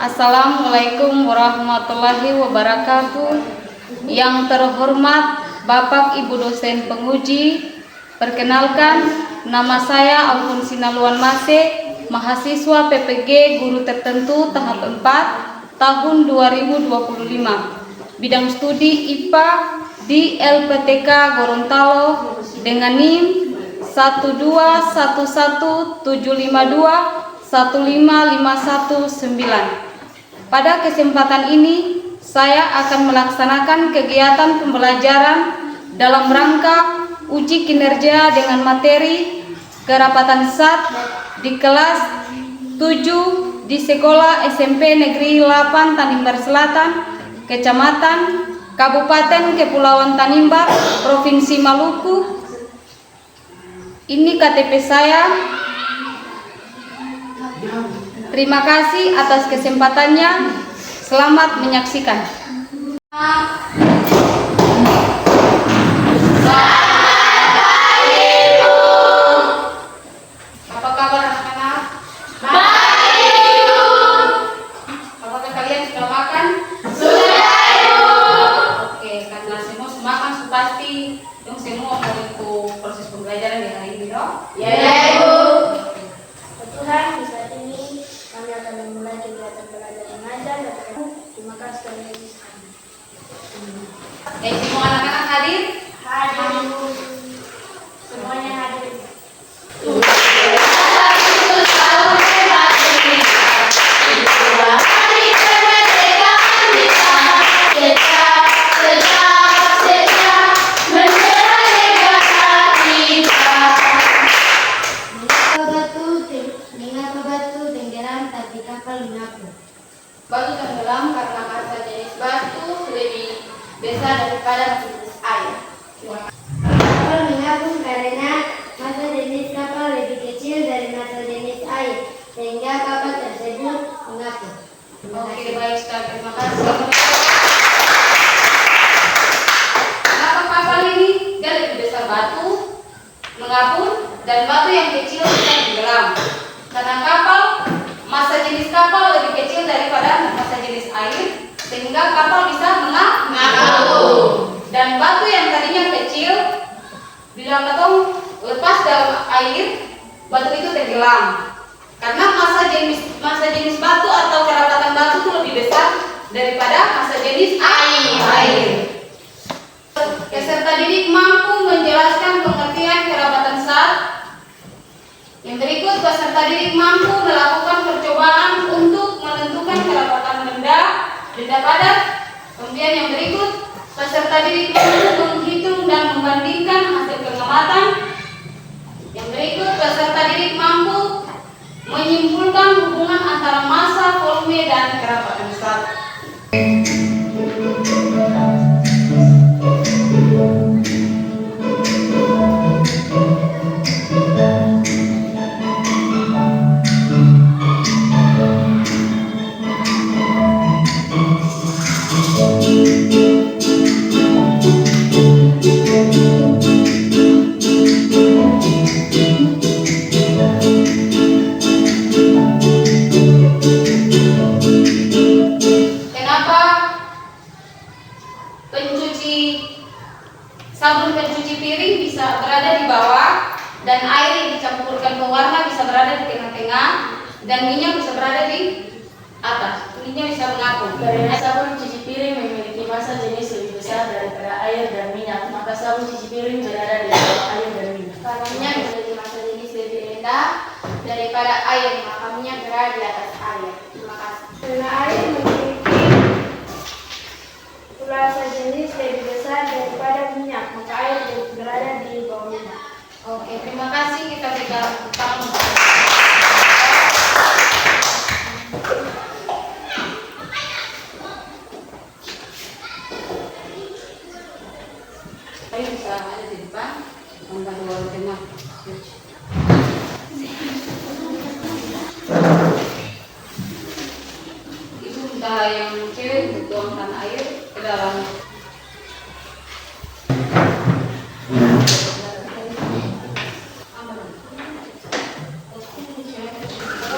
Assalamualaikum warahmatullahi wabarakatuh. Yang terhormat Bapak Ibu dosen penguji, perkenalkan nama saya Alfonsina Luan Mase, mahasiswa PPG Guru Tertentu tahap 4 tahun 2025. Bidang studi IPA di LPTK Gorontalo dengan NIM 1211752155119. Pada kesempatan ini saya akan melaksanakan kegiatan pembelajaran dalam rangka uji kinerja dengan materi kerapatan SAT di kelas 7 di Sekolah SMP Negeri 8 Tanimbar Selatan, Kecamatan Kabupaten Kepulauan Tanimbar, Provinsi Maluku. Ini KTP saya. Terima kasih atas kesempatannya. Selamat menyaksikan. Apa kabar anak-anak? Baik, Ibu. Apakah kalian sudah makan? Sudah, Ibu. Oke, karena semua makan pasti yang semua mau ikut proses pembelajaran di hari ini, dong? Ya, Ibu. Tuhan, di saat ini kami akan memulai kegiatan belajar mengajar dan terima kasih kepada Yesus. Semua anak-anak hadir? Hadir. Semuanya hadir. Batu tenggelam karena massa jenis batu lebih besar daripada massa jenis air. Kapal mengapung karena massa jenis kapal lebih kecil dari massa jenis air, sehingga kapal tersebut mengapung. Oke, baik sekali. Terima kasih. Kenapa kapal ini dia lebih besar batu mengapung dan batu yang kecil bisa tenggelam? Karena kapal massa jenis kapal lebih kecil daripada massa jenis air, sehingga kapal bisa mengapung. Dan batu yang tadinya kecil, bila katong lepas dalam air, batu itu tenggelam. Karena massa jenis batu atau kerapatan batu itu lebih besar daripada massa jenis air. Peserta didik mampu menjelaskan pengertian kerapatan SAT. Yang berikut, peserta didik mampu melakukan percobaan untuk menentukan kerapatan benda padat. Kemudian yang berikut, peserta didik mampu menghitung dan membandingkan hasil pengamatan. Yang berikut, peserta didik mampu menyimpulkan hubungan antara massa, volume, dan kerapatan SAT. Sabun pencuci piring bisa berada di bawah dan air yang dicampurkan pewarna bisa berada di tengah-tengah dan minyak bisa berada di atas. Minyak bisa mengapung. Karena sabun cuci piring memiliki massa jenis lebih besar daripada air dan minyak, maka sabun cuci piring berada di bawah air dan minyak. Karena minyak memiliki massa jenis lebih rendah daripada air, maka minyak berada di atas air. Terima kasih. Karena air memiliki massa jenis lebih besar daripada minyak, maka air berada di bawah minyak. Oke, terima kasih. Kita berikan tepuk tangan. Ayo bisa ada di depan. Enggak luar tengah. Itu entah yang cewek tuangkan air ke dalam.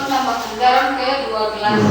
Tambahkan garam ke 2 gelas.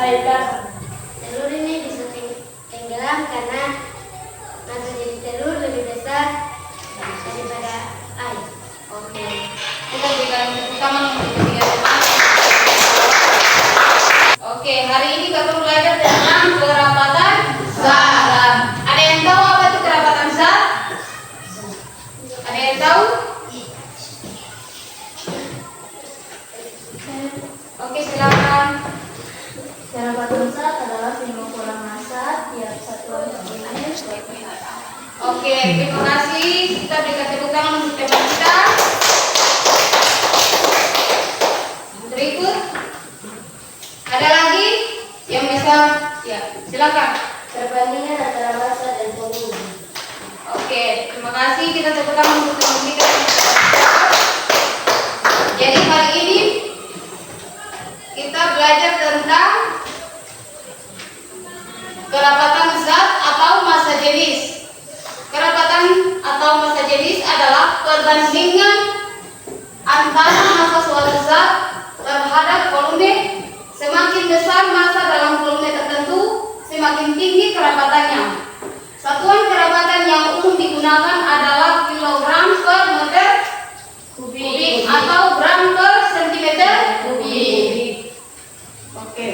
air garam. Telur ini bisa tenggelam karena massa jenis telur lebih besar daripada air. Oke. Kita berikan tepuk tangan untuk ketiga teman. Oke, hari ini kita belajar tentang kerapatan zat. Ada yang tahu apa itu kerapatan zat? Ada yang tahu? Oke, silakan. Kerapatan zat adalah pengumpulan massa tiap satuan air. Oke, terima kasih. Kita berikan tepuk tangan untuk teman kita. Berikut, ada lagi yang bisa? Ya, silakan. Perbandingan antara massa dan volume. Oke, terima kasih. Kita tepuk tangan untuk teman kita. Jadi hari ini kita belajar tentang kerapatan zat atau massa jenis. Kerapatan atau massa jenis adalah perbandingan antara massa suatu zat terhadap volume. Semakin besar massa dalam volume tertentu, semakin tinggi kerapatannya. Satuan kerapatan yang umum digunakan adalah kilogram per meter kubik atau gram per sentimeter kubik. Oke.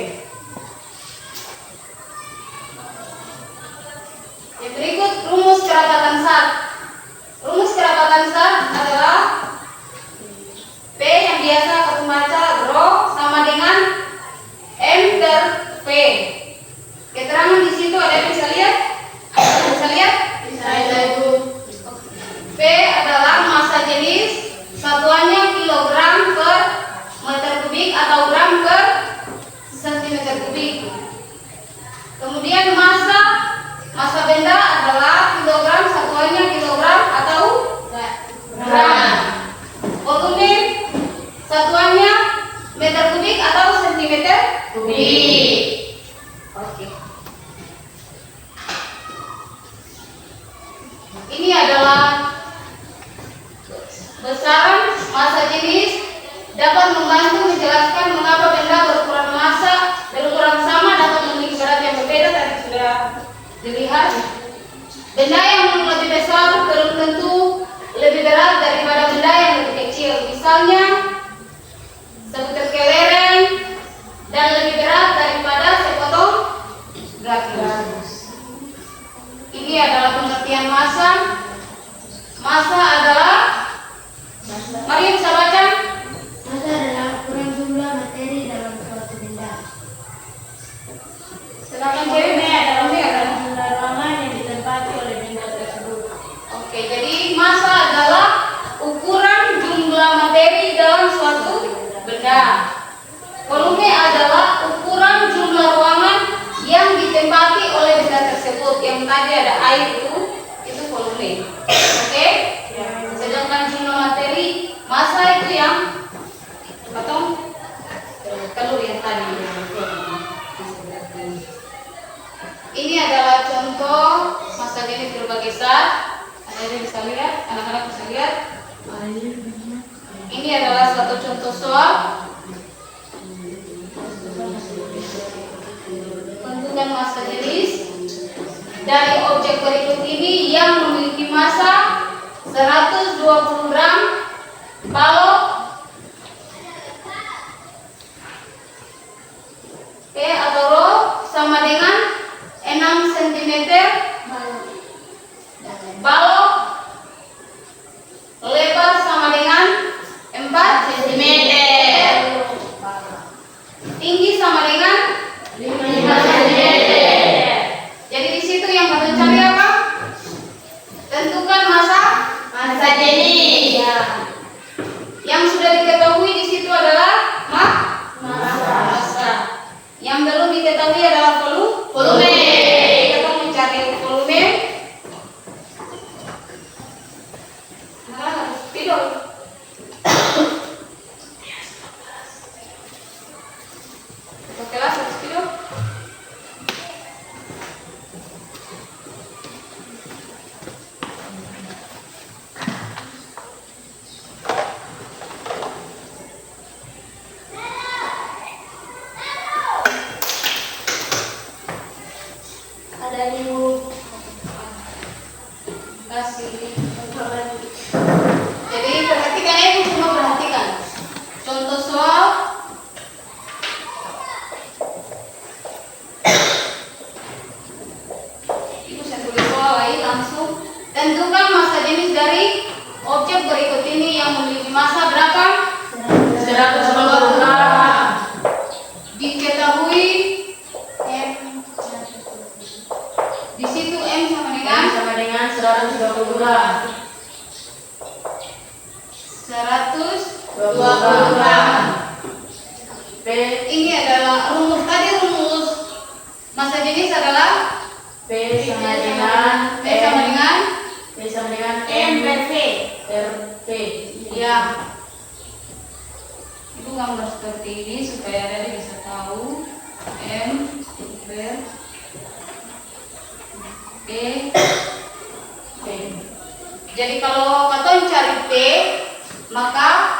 Yang berikut rumus kerapatan zat. Rumus kerapatan zat adalah P yang biasa kita baca rho sama dengan M per P. Keterangan di situ ada yang bisa lihat? Bisa lihat? Bisa Ibu. P adalah massa jenis, satuannya kilogram per meter kubik atau gram per sentimeter kubik. Kemudian massa benda adalah kilogram, satuannya kilogram atau gram. Volume satuannya meter kubik atau sentimeter kubik. Oke. Ini adalah besaran massa jenis dapat membantu menjelaskan mengapa benda berukuran sama dapat memiliki berat yang berbeda. Tadi sudah dilihat. Benda yang lebih besar belum tentu lebih berat daripada benda yang lebih kecil. Misalnya sebutir kelereng dan lebih berat daripada sepotong gabus. Ini adalah pengertian massa. Massa adalah, mari bisa baca. Massa adalah ukuran jumlah materi dalam suatu benda. Silakan cewek, ini ada Jumlah ruangan yang ditempati oleh benda tersebut. Oke, jadi massa adalah ukuran jumlah materi dalam suatu benda. Volume adalah ukuran jumlah ruangan yang ditempati oleh benda tersebut. Yang tadi ada air itu volume. Oke? Sedangkan jumlah materi, massa itu yang potong telur yang tadi. Ini adalah contoh massa jenis berbagai zat. Ada bisa lihat, anak-anak bisa lihat. Ini adalah satu contoh soal. Tentukan massa jenis dari objek berikut ini yang memiliki massa 120 gram balok P atau rho sama dengan 6 cm, balok lebar sama dengan 4 cm, tinggi sama dengan 5 cm. Jadi di situ yang kalian cari apa? Tentukan massa jenis. Ya. Yang sudah diketahui di situ adalah massa. Yang belum diketahui adalah volume. Kita mencari volume. Nah, harus tidur. Kelas harus tidur. dari Ibu. Kasih. Jadi perhatikan ya, Ibu, semua perhatikan. Contoh soal. Ibu saya tulis soal lagi langsung. Tentukan massa jenis dari objek berikut ini yang memiliki massa berapa? 150 Diketahui di situ M sama dengan sama dengan 120 gram. 120 gram. P Ini adalah rumus tadi, rumus massa jenis adalah P sama dengan M per V per P. ya. Ibu gambar seperti ini supaya Dede bisa tahu M per P. Jadi kalau kalian cari P, maka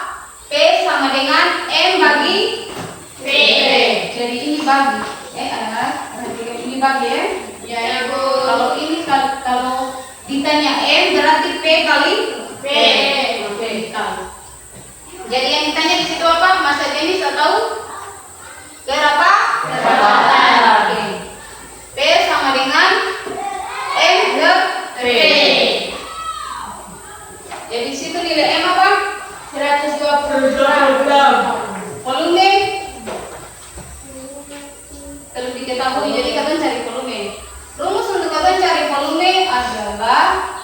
P sama dengan M bagi P. Jadi ini bagi, ini bagi ya. Ya, Ibu. Kalau ini kalau ditanya M berarti P kali P. Kali. Jadi yang ditanya di situ apa? Massa jenis atau berapa? Oke. P sama dengan M per P. Jadi di situ nilai M apa? 120 gram. Volume perlu diketahui. Jadi kalian cari volume. Rumus untuk kalian cari volume adalah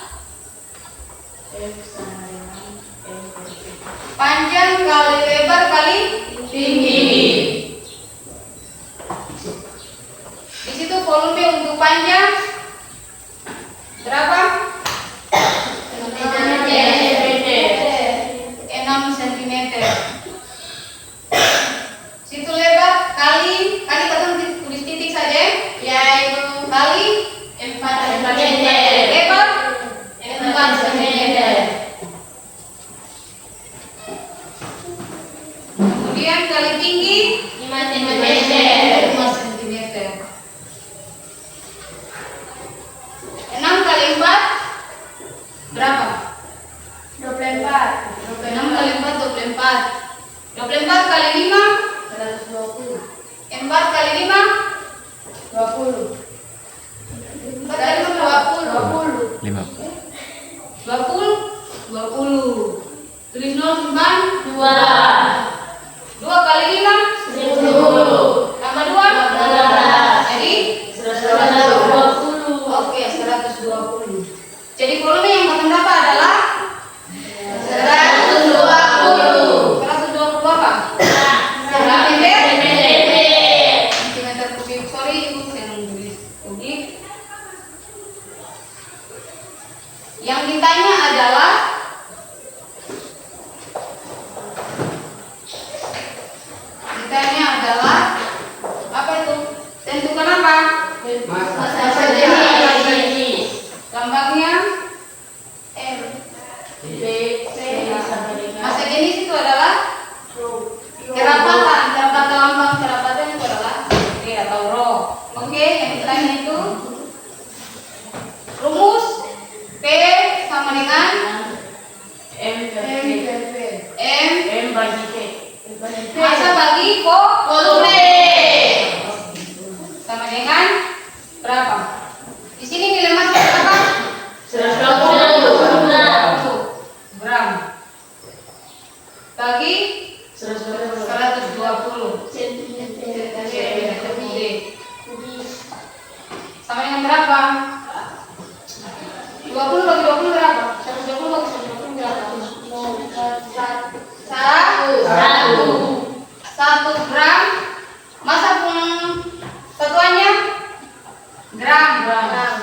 F sama dengan M per P. panjang kali lebar kali tinggi. Di situ volume untuk panjang berapa? 6 cm. Situ lebar kali kalian tulis titik saja ya, Ibu. Kali 4 cm. Lebar 4 cm. Kemudian kali tinggi 5 cm. 5 cm. 6 kali 4 berapa? 24. 6 kali 4 24. 24 kali 5 120. 4 kali 5 20. 4 kali 5 20. 20. Tulis 0 simpan 2. 2 kali 5 10. Tambah 2 12. Jadi 120. Oke, 120. Jadi volume yang kalian dapat adalah 120. 120 apa? Sentimeter kubik. Sorry, Ibu saya menulis kubik. Yang ditanya adalah apa itu? Tentukan apa? Massa jenis. Lambangnya M. P sama dengan Massa jenis itu adalah kerapatan lambang kerapatan itu adalah P atau rho. Oke, yang ditanya itu rumus P sama dengan M per P. M bagi P. massa bagi volume sama dengan berapa? Di sini nilai massa berapa? 120 gram bagi 120 cm kubik. Sama dengan berapa? 20 bagi 20 berapa? 120 bagi 120 berapa? 1 gram. Massa satuannya gram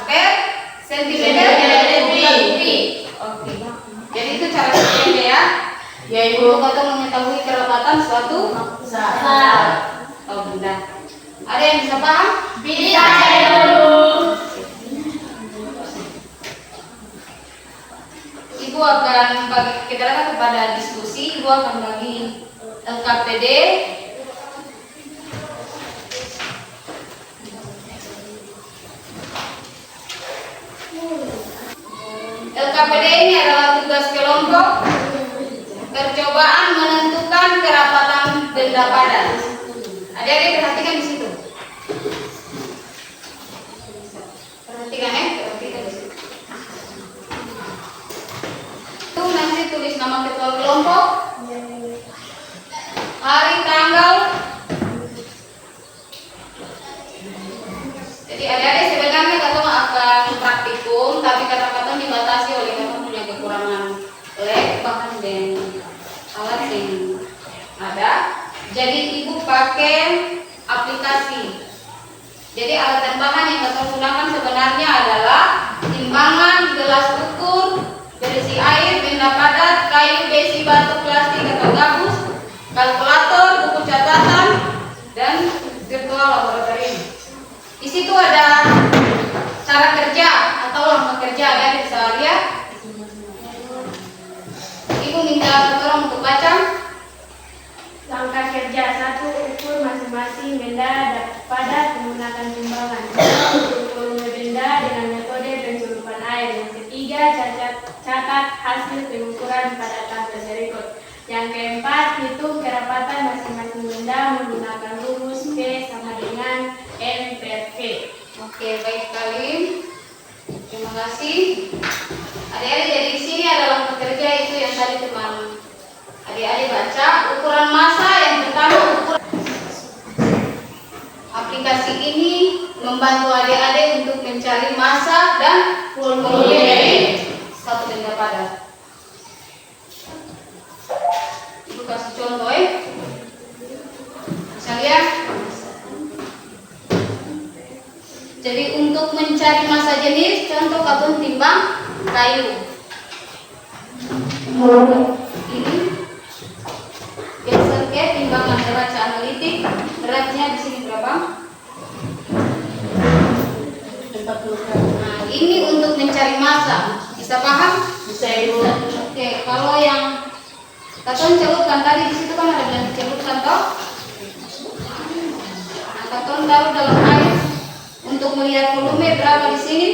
per sentimeter kubik. Oke. Jadi itu cara kerjanya ya. Ya, Ibu. Untuk kita mengetahui kerapatan suatu Saat. oh benda. Ada yang bisa paham? Bisa, Ibu. Ibu akan kita lihat kepada diskusi. Ibu akan bagi LKPD KPD ini adalah tugas kelompok percobaan menentukan kerapatan benda padat. Adik-adik perhatikan di situ. Perhatikan perhatikan di situ. Itu nanti tulis nama ketua kelompok, hari, tanggal. Jadi adik-adik sebenarnya kita akan praktikum, tapi kadang-kadang dibatasi oleh kita punya kekurangan lab bahkan dan alat yang ada. Jadi ibu pakai aplikasi. Jadi alat dan bahan yang kita gunakan sebenarnya adalah timbangan, gelas ukur, berisi air, benda padat, kayu, besi, batu, plastik atau gabus, kalkulator, buku catatan, dan virtual laboratorium. Di situ ada cara kerja atau langkah kerja, ada bisa lihat. Ibu minta tolong untuk baca. Langkah kerja 1. Ukur masing-masing benda padat menggunakan timbangan. 2. Ukur volume benda dengan metode pencelupan air. Yang ketiga, catat hasil pengukuran pada tabel berikut. Yang keempat, hitung kerapatan masing-masing benda menggunakan rumus P sama dengan M per V. Oke, baik sekali. Terima kasih. Adik-adik, jadi di sini adalah pekerja itu yang tadi teman adik-adik baca. Ukuran massa yang pertama, ukuran aplikasi ini membantu adik-adik untuk mencari massa dan volume dari satu benda padat. Ibu kasih contoh Bisa lihat. Jadi untuk mencari massa jenis, contoh kabun timbang kayu. Ini geser ke timbangan neraca analitik. Beratnya di sini berapa? 40 gram. Nah, ini untuk mencari massa. Bisa paham? Bisa ibu. Oke, kalau yang katon celupkan tadi di situ kan ada yang dicelupkan toh. Nah, katon taruh dalam air untuk melihat volume berapa di sini.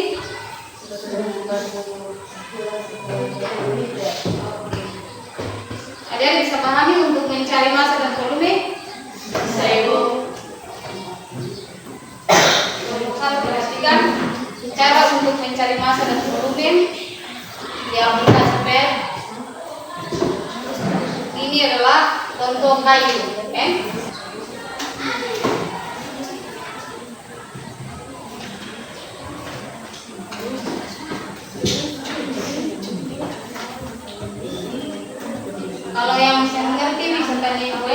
Ada yang bisa pahami untuk mencari massa dan volume? Bisa ibu. Kalau perhatikan cara untuk mencari massa dan volume di aplikasi PET. Ini adalah contoh kayu, Kalau yang bisa mengerti bisa tanya ibu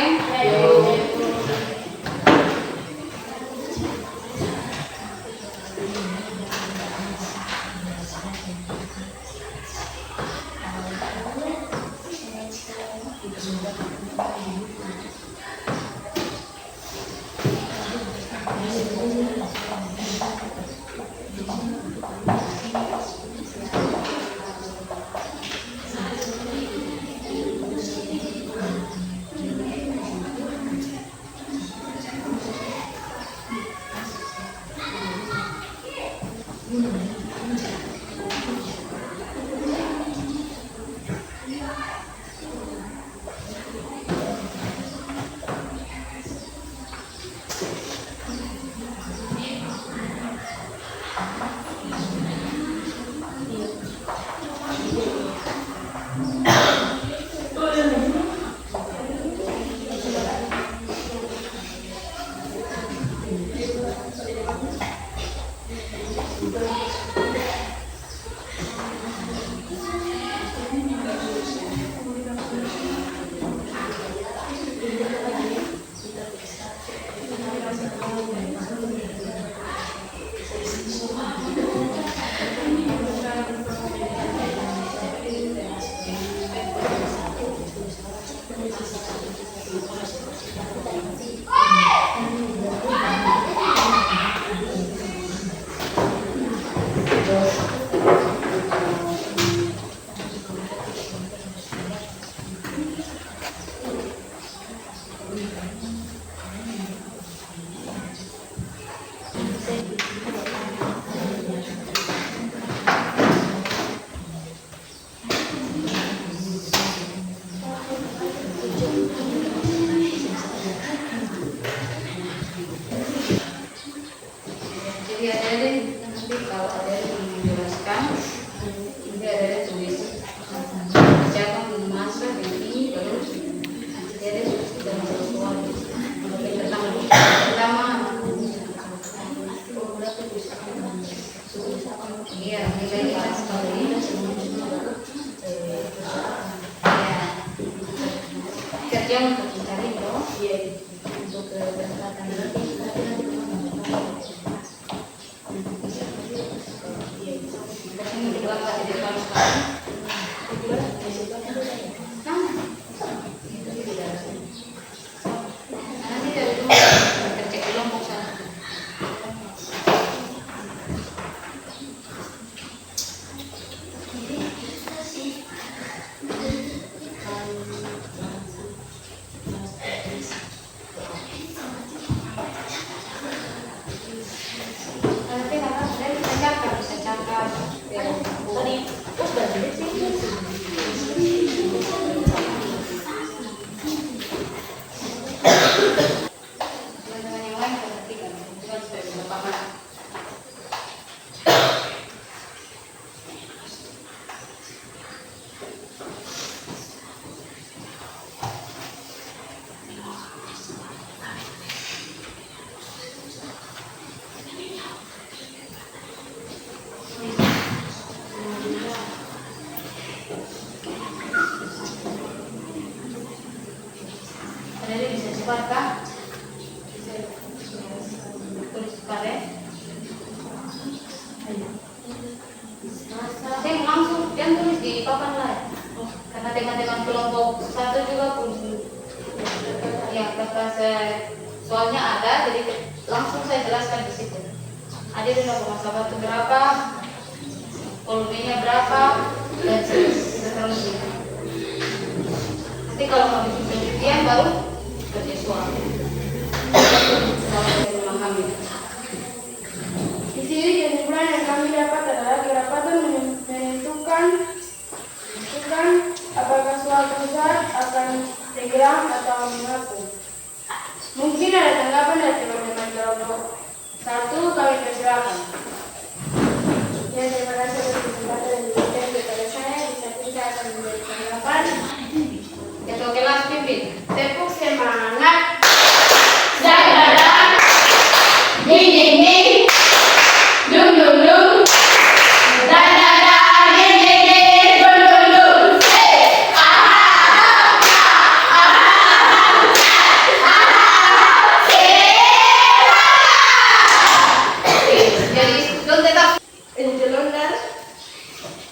Jadi ada nanti kalau ada yang menjelaskan, nanti ada tulis bacakan masa ini baru nanti ada tulis di dalam soal pertama iya nilai kita sekali kerja untuk mencari bro untuk keberangkatan nanti ini dua kali di depan sekarang nanti dari dulu kerja kelompok sana. Nanti kakak sudah bisa cakap Tadi terus balik sih. teman-teman yang lain perhatikan bukan supaya bisa paham. Ada yang bisa cepat kah? Tulis cepat ya. Saya langsung jangan tulis di papan lain. Karena teman-teman kelompok satu juga pun yang kertas soalnya ada, jadi langsung saya jelaskan di situ. Ada rumah itu berapa, volumenya berapa, dan seterusnya. Nanti kalau mau bikin penelitian baru kerja soal. Kalau saya memahami. Di sini kesimpulan yang kami dapat adalah kerapatan menentukan apakah suatu zat akan diagram atau mengaku. Mungkin ada tanggapan dari teman-teman kelompok satu, kami persilakan. Ya, terima kasih atas kesempatan yang diberikan kepada saya. Bisa kita akan memberi tanggapan. Ketua kelas pimpin. Tepuk semangat. Dadadang, ding ding ding, dung dung dung. Dadadang, ding ding ding, dung dung dung. Hey, Jadi don tetap Enjelondar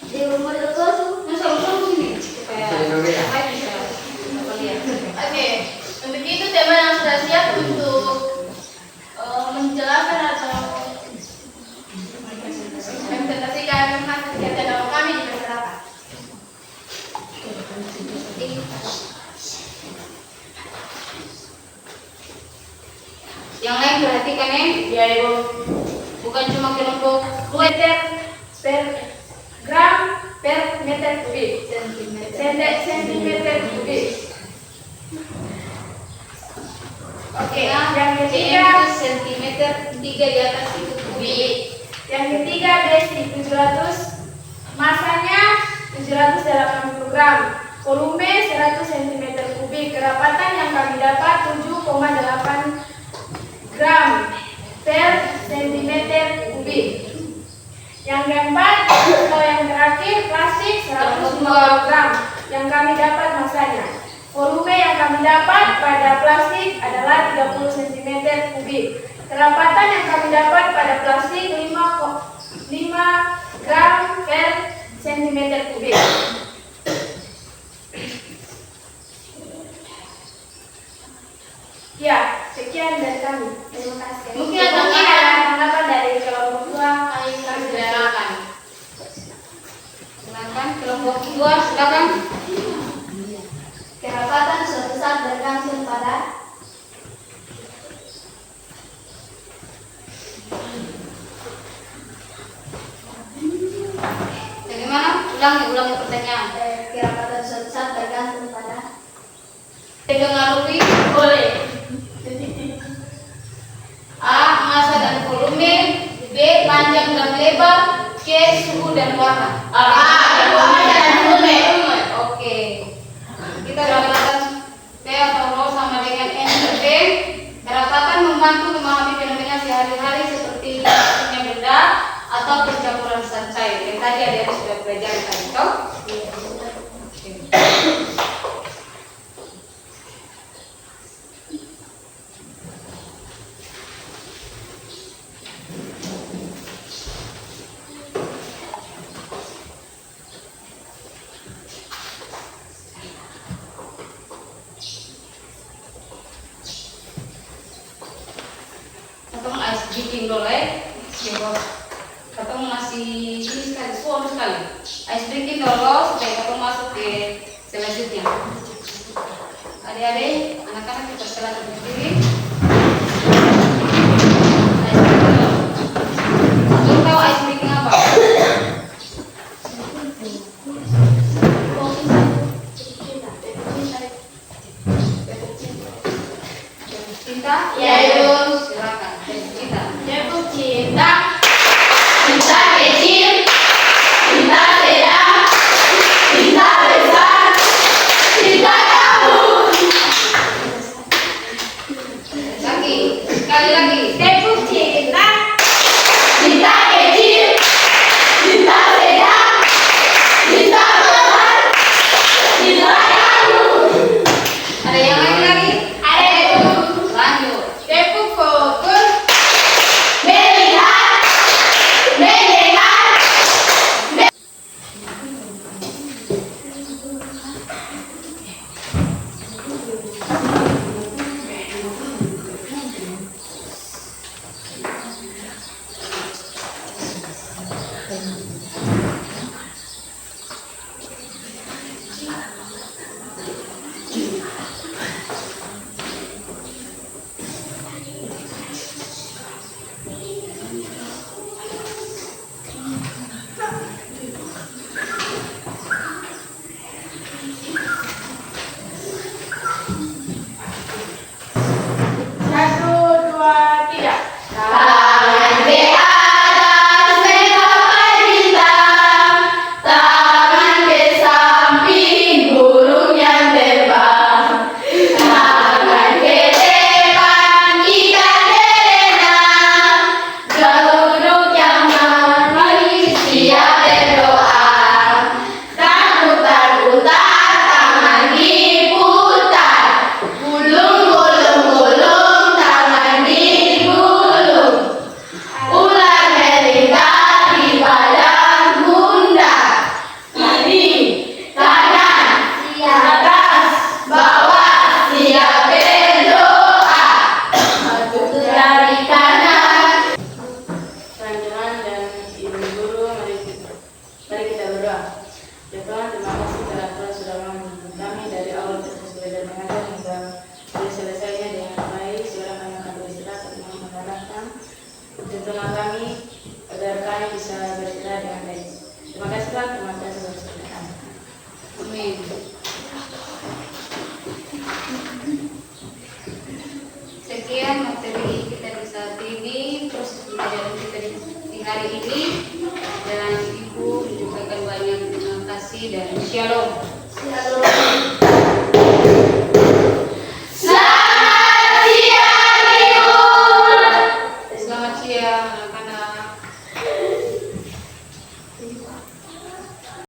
di rumah dekat. langsung sini supaya saya bisa lihat. Oke, untuk itu teman yang sudah siap untuk menjelaskan atau mempresentasikan hasil kerja dalam kami di masyarakat. Yang lain perhatikan ya. Ya, Ibu. Bukan cuma kelompok Meter per gram per meter kubik. Sentimeter kubik. Oke, yang ketiga, sentimeter 3 di atas itu kubik. yang ketiga besi 700, masanya 780 gram, volume 100 cm kubik, kerapatan yang kami dapat 7,8 gram per centimeter kubik. Yang keempat atau yang terakhir plastik 150 gram yang kami dapat masanya. Volume yang kami dapat pada plastik adalah 30 cm kubik. Kerapatan yang kami dapat pada plastik 5 gram per cm kubik. Ya, sekian dari kami. Terima kasih. Mungkin ada tanggapan dari kelompok dua. Silakan. Silakan kelompok 2 silakan. Kerapatan suatu saat bergantung pada Bagaimana? Ulangi pertanyaan. kerapatan suatu saat bergantung pada Dipengaruhi Boleh. A. Massa dan volume. B. lebar ke suhu dan warna. Oke. Kita dapatkan P atau rho sama dengan N per P. Kedapatan membantu memahami fenomena sehari-hari seperti punya benda atau percampuran zat cair. Yang tadi ada sudah pelajari tadi, toh? Katong ice breaking dulu ya. Katong masih ini sekali, suam sekali. Ice breaking dulu supaya katong masuk ke selanjutnya. Adik-adik, anak-anak kita silakan berdiri. Ice breaking dulu. Katong tahu ice breaking apa? Cinta? Ya, Ibu. Silakan. Cinta. Jatuh cinta. Cinta kecil, cinta sedang, cinta besar, cinta kamu. Lagi, sekali lagi. Jatuh cinta. Cinta kecil, cinta sedang, cinta besar, cinta kamu. Ada yang lain lagi? Ada Ibu. Lanjut. Jatuh fokus. Melihat, mendengar, Satu, dua, tiga. tangan di atas menggapai bintang, tangan di samping burung yang terbang, tangan ke depan ikan berenang, geluduk yang manis siap berdoa, putar-putar tangan diputar, gulung-gulung tangan digulung, ular melingkar di badan bunda, kiri kanan atas bawah siap berdoa, maju dari kanan. Teman-teman dan ibu guru, mari kita berdoa. Ya Tuhan, terima kasih karena Tuhan sudah menghibur kami dari awal kita belajar mengajar hingga selesainya dengan baik. Sekarang kami akan beristirahat dengan mengharapkan tuntunan kami agar kami bisa beristirahat dengan baik. Terima kasih Tuhan, terima kasih Tuhan. Amin. Sekian materi kita di saat ini, proses pembelajaran kita di hari ini, dan Ibu menyampaikan banyak terima kasih dan shalom. Selamat siang Ibu. Selamat siang anak-anak.